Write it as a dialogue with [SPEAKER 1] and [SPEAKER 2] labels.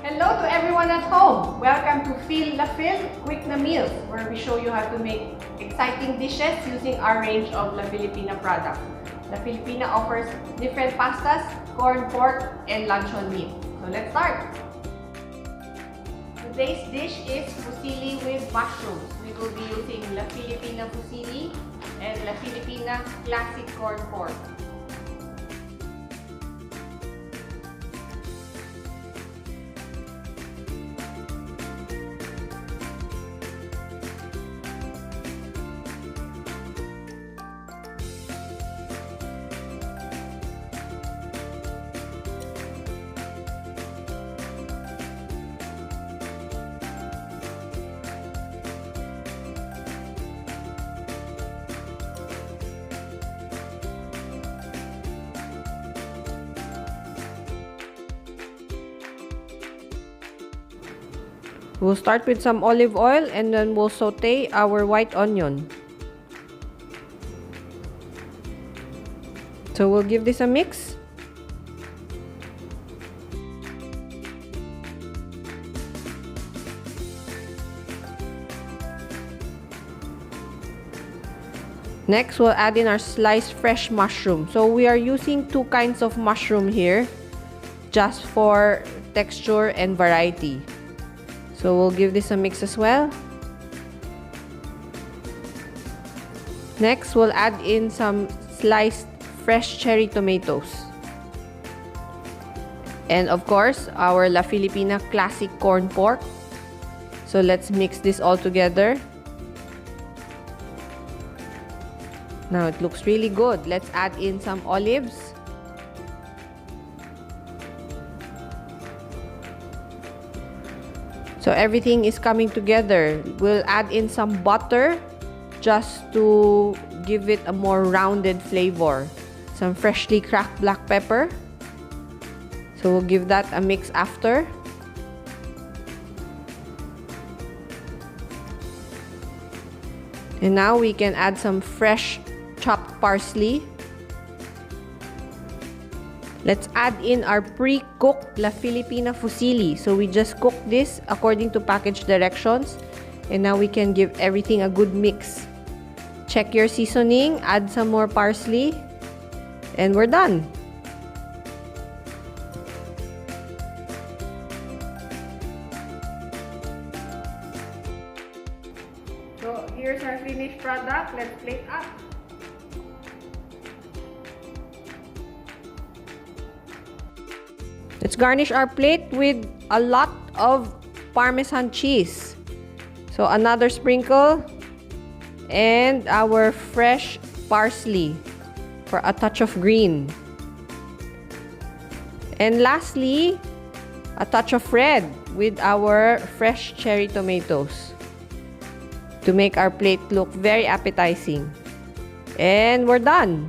[SPEAKER 1] Hello to everyone at home! Welcome to La Fil Quick na Meals, where we show you how to make exciting dishes using our range of La Filipina products. La Filipina offers different pastas, corn, pork, and luncheon meat. So let's start! Today's dish is fusilli with mushrooms. We will be using La Filipina Fusilli and La Filipina Classic Corn Pork.
[SPEAKER 2] We'll start with some olive oil and then we'll saute our white onion. So we'll give this a mix. Next, we'll add in our sliced fresh mushroom. So we are using two kinds of mushroom here, just for texture and variety. So we'll give this a mix as well. Next, we'll add in some sliced fresh cherry tomatoes. And of course, our La Filipina Classic Corn Pork. So let's mix this all together. Now it looks really good. Let's add in some olives. So everything is coming together. We'll add in some butter just to give it a more rounded flavor. Some freshly cracked black pepper. So we'll give that a mix after. And now we can add some fresh chopped parsley. Let's add in our pre-cooked La Filipina Fusilli. So we just cooked this according to package directions. And now we can give everything a good mix. Check your seasoning, add some more parsley, and we're done.
[SPEAKER 1] So here's our finished product. Let's plate up.
[SPEAKER 2] Let's garnish our plate with a lot of Parmesan cheese. So another sprinkle and our fresh parsley for a touch of green. And lastly, a touch of red with our fresh cherry tomatoes to make our plate look very appetizing. And we're done.